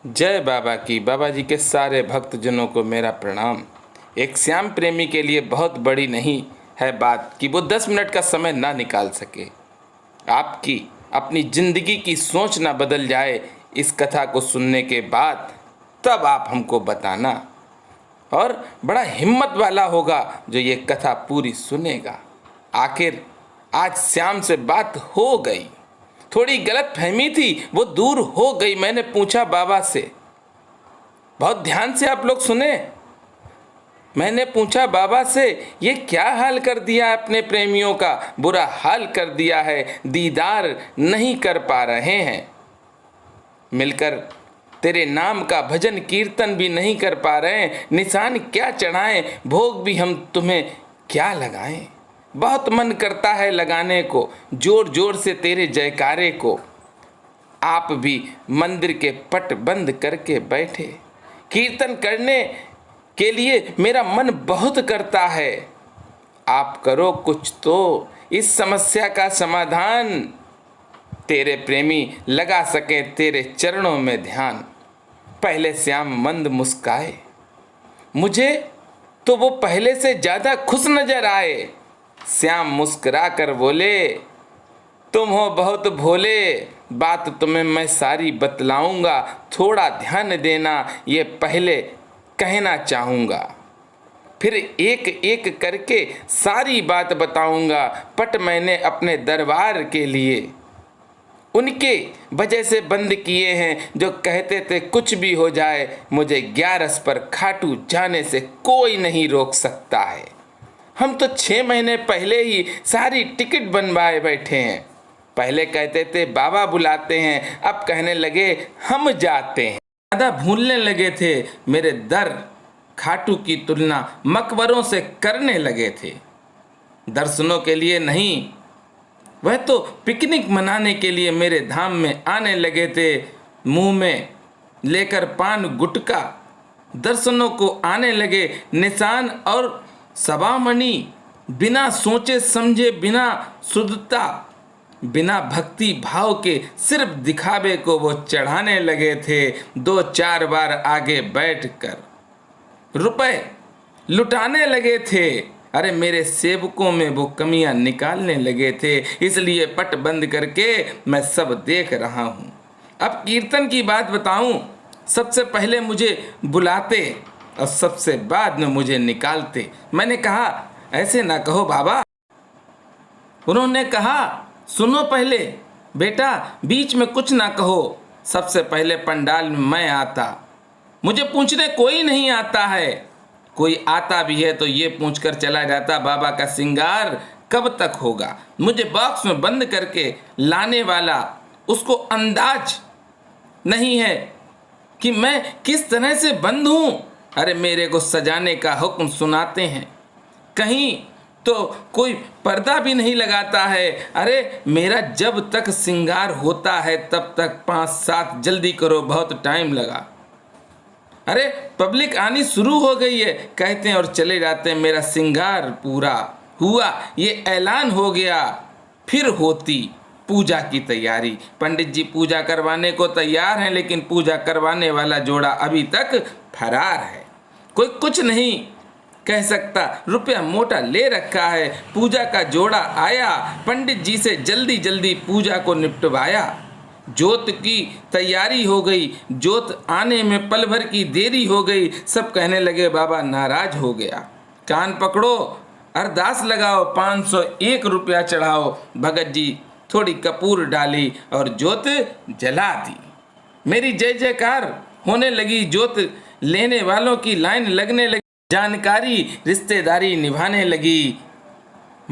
जय बाबा की। बाबा जी के सारे भक्तजनों को मेरा प्रणाम। एक श्याम प्रेमी के लिए बहुत बड़ी नहीं है बात कि वो 10 मिनट का समय ना निकाल सके। आपकी अपनी जिंदगी की सोच ना बदल जाए इस कथा को सुनने के बाद, तब आप हमको बताना। और बड़ा हिम्मत वाला होगा जो ये कथा पूरी सुनेगा। आखिर आज श्याम से बात हो गई, थोड़ी गलत फहमी थी वो दूर हो गई। मैंने पूछा बाबा से, बहुत ध्यान से आप लोग सुने। मैंने पूछा बाबा से, ये क्या हाल कर दिया अपने प्रेमियों का, बुरा हाल कर दिया है, दीदार नहीं कर पा रहे हैं, मिलकर तेरे नाम का भजन कीर्तन भी नहीं कर पा रहे हैं, निशान क्या चढ़ाएं, भोग भी हम तुम्हें क्या लगाएं। बहुत मन करता है लगाने को जोर जोर से तेरे जयकारे को। आप भी मंदिर के पट बंद करके बैठे, कीर्तन करने के लिए मेरा मन बहुत करता है। आप करो कुछ तो इस समस्या का समाधान, तेरे प्रेमी लगा सके तेरे चरणों में ध्यान। पहले श्याम मंद मुस्काए, मुझे तो वो पहले से ज्यादा खुश नजर आए। श्याम मुस्कुरा कर बोले, तुम हो बहुत भोले, बात तुम्हें मैं सारी बतलाऊंगा, थोड़ा ध्यान देना ये पहले कहना चाहूँगा, फिर एक एक करके सारी बात बताऊंगा। पट मैंने अपने दरबार के लिए उनके वजह से बंद किए हैं, जो कहते थे कुछ भी हो जाए मुझे 11 पर खाटू जाने से कोई नहीं रोक सकता है। हम तो 6 महीने पहले ही सारी टिकट बनवाए बैठे हैं। पहले कहते थे बाबा बुलाते हैं, अब कहने लगे हम जाते हैं। ज़्यादा भूलने लगे थे, मेरे दर खाटू की तुलना मकबरों से करने लगे थे। दर्शनों के लिए नहीं, वह तो पिकनिक मनाने के लिए मेरे धाम में आने लगे थे। मुंह में लेकर पान गुटका दर्शनों को आने लगे। निशान और सबामणि बिना सोचे समझे, बिना शुद्धता, बिना भक्ति भाव के सिर्फ दिखावे को वो चढ़ाने लगे थे। 2-4 बार आगे बैठकर रुपए लुटाने लगे थे। अरे मेरे सेवकों में वो कमियां निकालने लगे थे, इसलिए पट बंद करके मैं सब देख रहा हूँ। अब कीर्तन की बात बताऊं, सबसे पहले मुझे बुलाते और सबसे बाद में मुझे निकालते। मैंने कहा ऐसे ना कहो बाबा। उन्होंने कहा सुनो पहले बेटा, बीच में कुछ ना कहो। सबसे पहले पंडाल में मैं आता, मुझे पूछने कोई नहीं आता है। कोई आता भी है तो ये पूछकर चला जाता बाबा का श्रृंगार कब तक होगा। मुझे बॉक्स में बंद करके लाने वाला, उसको अंदाज नहीं है कि मैं किस तरह से बंद हूँ। अरे मेरे को सजाने का हुक्म सुनाते हैं, कहीं तो कोई पर्दा भी नहीं लगाता है। अरे मेरा जब तक श्रृंगार होता है तब तक 5-7 जल्दी करो, बहुत टाइम लगा। अरे पब्लिक आनी शुरू हो गई है, कहते हैं और चले जाते हैं। मेरा श्रृंगार पूरा हुआ, ये ऐलान हो गया, फिर होती पूजा की तैयारी। पंडित जी पूजा करवाने को तैयार हैं, लेकिन पूजा करवाने वाला जोड़ा अभी तक फरार है। कोई कुछ नहीं कह सकता, रुपया मोटा ले रखा है। पूजा का जोड़ा आया, पंडित जी से जल्दी जल्दी पूजा को निपटवाया। जोत की तैयारी हो गई, जोत आने में पल भर की देरी हो गई। सब कहने लगे बाबा नाराज हो गया। कान पकड़ो, अरदास लगाओ, 501 रुपया चढ़ाओ। भगत जी थोड़ी कपूर डाली और जोत जला दी। मेरी जय जयकार होने लगी, जोत लेने वालों की लाइन लगने लगी, जानकारी रिश्तेदारी निभाने लगी।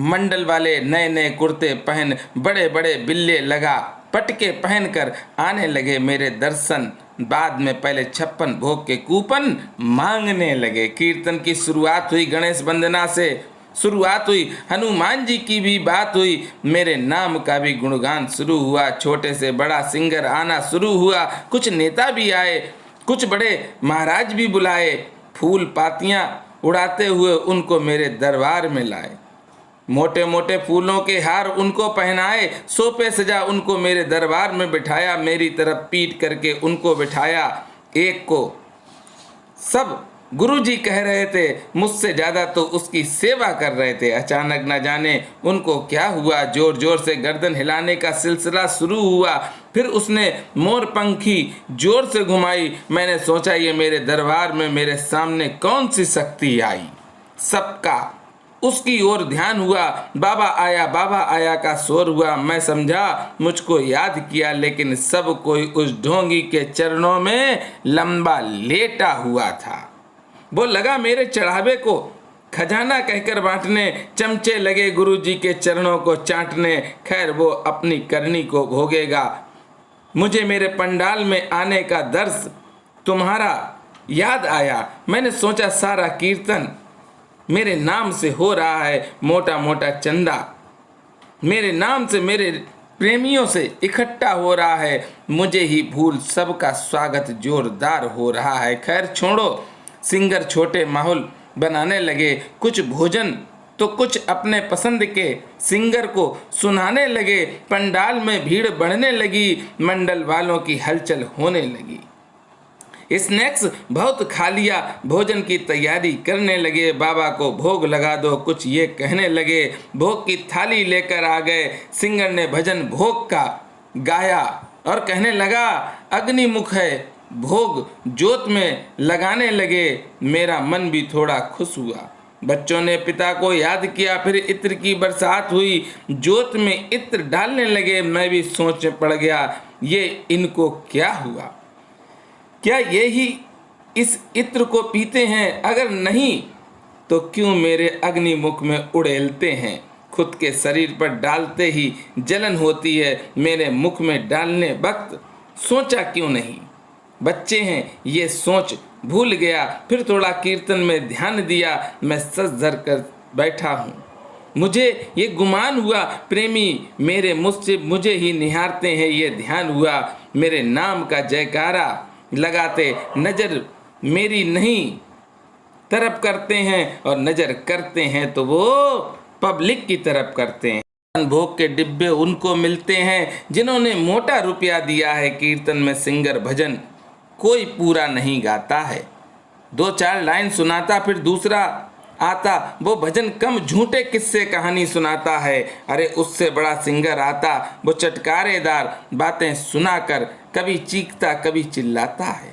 मंडल वाले नए नए कुर्ते पहन, बड़े बड़े बिल्ले लगा पटके पहनकर आने लगे मेरे दर्शन। बाद में पहले 56 भोग के कूपन मांगने लगे। कीर्तन की शुरुआत हुई, गणेश वंदना से शुरुआत हुई, हनुमान जी की भी बात हुई, मेरे नाम का भी गुणगान शुरू हुआ। छोटे से बड़ा सिंगर आना शुरू हुआ। कुछ नेता भी आए, कुछ बड़े महाराज भी बुलाए। फूल पातियां उड़ाते हुए उनको मेरे दरबार में लाए। मोटे मोटे फूलों के हार उनको पहनाए, सोपे सजा उनको मेरे दरबार में बिठाया। मेरी तरफ पीट करके उनको बिठाया। एक को सब गुरुजी कह रहे थे, मुझसे ज़्यादा तो उसकी सेवा कर रहे थे। अचानक न जाने उनको क्या हुआ, जोर जोर से गर्दन हिलाने का सिलसिला शुरू हुआ। फिर उसने मोरपंखी जोर से घुमाई। मैंने सोचा ये मेरे दरबार में मेरे सामने कौन सी शक्ति आई। सबका उसकी ओर ध्यान हुआ। बाबा आया का शोर हुआ। मैं समझा मुझको याद किया, लेकिन सब कोई उस ढोंगी के चरणों में लंबा लेटा हुआ था। वो लगा मेरे चढ़ावे को खजाना कहकर बांटने। चमचे लगे गुरुजी के चरणों को चाटने। खैर वो अपनी करनी को भोगेगा। मुझे मेरे पंडाल में आने का दर्श तुम्हारा याद आया। मैंने सोचा सारा कीर्तन मेरे नाम से हो रहा है। मोटा मोटा चंदा मेरे नाम से मेरे प्रेमियों से इकट्ठा हो रहा है। मुझे ही भूल सबका स्वागत जोरदार हो रहा है। खैर छोड़ो, सिंगर छोटे माहौल बनाने लगे। कुछ भोजन तो कुछ अपने पसंद के सिंगर को सुनाने लगे। पंडाल में भीड़ बढ़ने लगी। मंडल वालों की हलचल होने लगी। स्नैक्स बहुत खा लिया। भोजन की तैयारी करने लगे। बाबा को भोग लगा दो, कुछ ये कहने लगे। भोग की थाली लेकर आ गए। सिंगर ने भजन भोग का गाया और कहने लगा, अग्निमुख है भोग जोत में लगाने लगे। मेरा मन भी थोड़ा खुश हुआ। बच्चों ने पिता को याद किया। फिर इत्र की बरसात हुई। जोत में इत्र डालने लगे। मैं भी सोच पड़ गया, ये इनको क्या हुआ? क्या ये ही इस इत्र को पीते हैं? अगर नहीं तो क्यों मेरे अग्निमुख में उड़ेलते हैं? खुद के शरीर पर डालते ही जलन होती है, मेरे मुख में डालने वक्त सोचा क्यों नहीं? बच्चे हैं, ये सोच भूल गया। फिर थोड़ा कीर्तन में ध्यान दिया। मैं सज धर कर बैठा हूँ। मुझे ये गुमान हुआ प्रेमी मेरे मुझे ही निहारते हैं। ये ध्यान हुआ मेरे नाम का जयकारा लगाते नजर मेरी नहीं तरफ करते हैं, और नजर करते हैं तो वो पब्लिक की तरफ करते हैं। भोग के डिब्बे उनको मिलते हैं जिन्होंने मोटा रुपया दिया है। कीर्तन में सिंगर भजन कोई पूरा नहीं गाता है। 2-4 लाइन सुनाता, फिर दूसरा आता। वो भजन कम झूठे किस्से कहानी सुनाता है। अरे उससे बड़ा सिंगर आता, वो चटकारेदार बातें सुनाकर कभी चीखता कभी चिल्लाता है।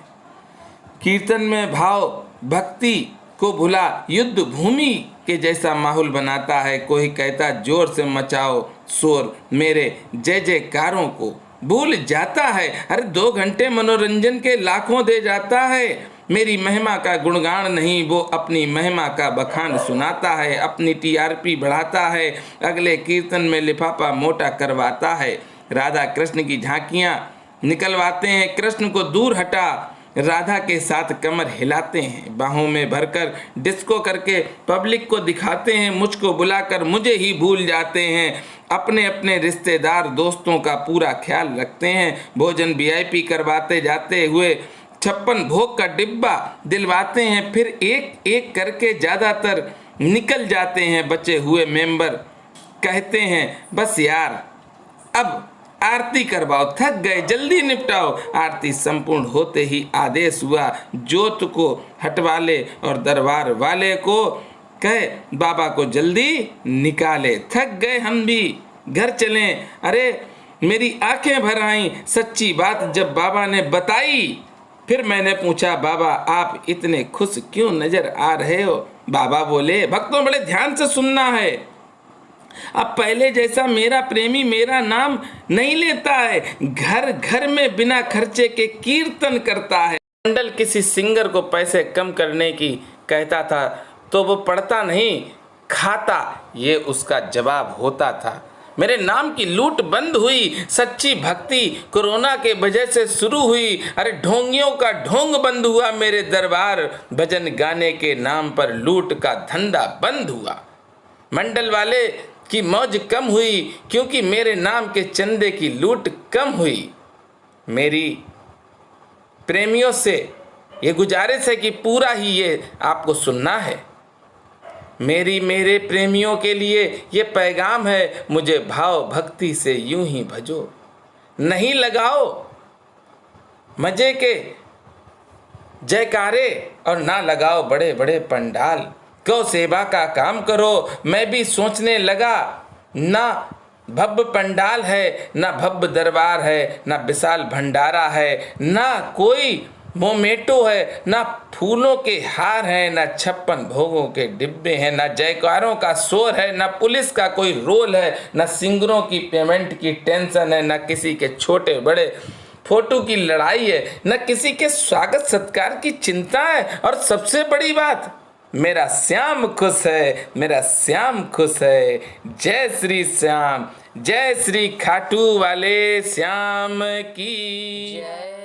कीर्तन में भाव भक्ति को भुला युद्ध भूमि के जैसा माहौल बनाता है। कोई कहता जोर से मचाओ शोर, मेरे जय जयकारों को भूल जाता है। अरे 2 घंटे मनोरंजन के लाखों दे जाता है। मेरी महिमा का गुणगान नहीं, वो अपनी महिमा का बखान सुनाता है। अपनी टीआरपी बढ़ाता है। अगले कीर्तन में लिफाफा मोटा करवाता है। राधा कृष्ण की झांकियाँ निकलवाते हैं। कृष्ण को दूर हटा राधा के साथ कमर हिलाते हैं। बाहों में भरकर डिस्को करके पब्लिक को दिखाते हैं। मुझको बुलाकर मुझे ही भूल जाते हैं। अपने अपने रिश्तेदार दोस्तों का पूरा ख्याल रखते हैं। भोजन वीआईपी करवाते जाते हुए 56 भोग का डिब्बा दिलवाते हैं। फिर एक एक करके ज़्यादातर निकल जाते हैं। बचे हुए मेंबर कहते हैं, बस यार अब आरती करवाओ, थक गए, जल्दी निपटाओ। आरती संपूर्ण होते ही आदेश हुआ, जोत को हटवा ले और दरबार वाले को कहे बाबा को जल्दी निकाले। थक गए हम भी, घर चलें। अरे मेरी आंखें भर आईं। सच्ची बात जब बाबा ने बताई, फिर मैंने पूछा, बाबा आप इतने खुश क्यों नजर आ रहे हो? बाबा बोले, भक्तों बड़े ध्यान से सुनना है। अब पहले जैसा मेरा प्रेमी मेरा नाम नहीं लेता है। घर घर में बिना खर्चे के कीर्तन करता है। मंडल किसी सिंगर को पैसे कम करने की कहता था तो वो पढ़ता नहीं, खाता, ये उसका जवाब होता था। मेरे नाम की लूट बंद हुई। सच्ची भक्ति कोरोना के वजह से शुरू हुई। अरे ढोंगियों का ढोंग बंद हुआ मेरे दरबार। भजन गाने के नाम पर लूट का धंधा बंद हुआ। मंडल वाले की मौज कम हुई क्योंकि मेरे नाम के चंदे की लूट कम हुई। मेरी प्रेमियों से ये गुजारिश है कि पूरा ही ये आपको सुनना है। मेरे प्रेमियों के लिए ये पैगाम है, मुझे भाव भक्ति से यूं ही भजो। नहीं लगाओ मजे के जयकारे और ना लगाओ बड़े बड़े पंडाल। गौ सेवा का काम करो, मैं भी सोचने लगा। ना भव्य पंडाल है, ना भव्य दरबार है, ना विशाल भंडारा है, ना कोई मोमेटो है, ना फूलों के हार हैं, ना 56 भोगों के डिब्बे हैं, ना जयकारों का शोर है, ना पुलिस का कोई रोल है, ना सिंगरों की पेमेंट की टेंशन है, ना किसी के छोटे बड़े फोटो की लड़ाई है, न किसी के स्वागत सत्कार की चिंता है। और सबसे बड़ी बात, मेरा श्याम खुश है, मेरा श्याम खुश है। जय श्री श्याम, जय श्री खाटू वाले श्याम की जय।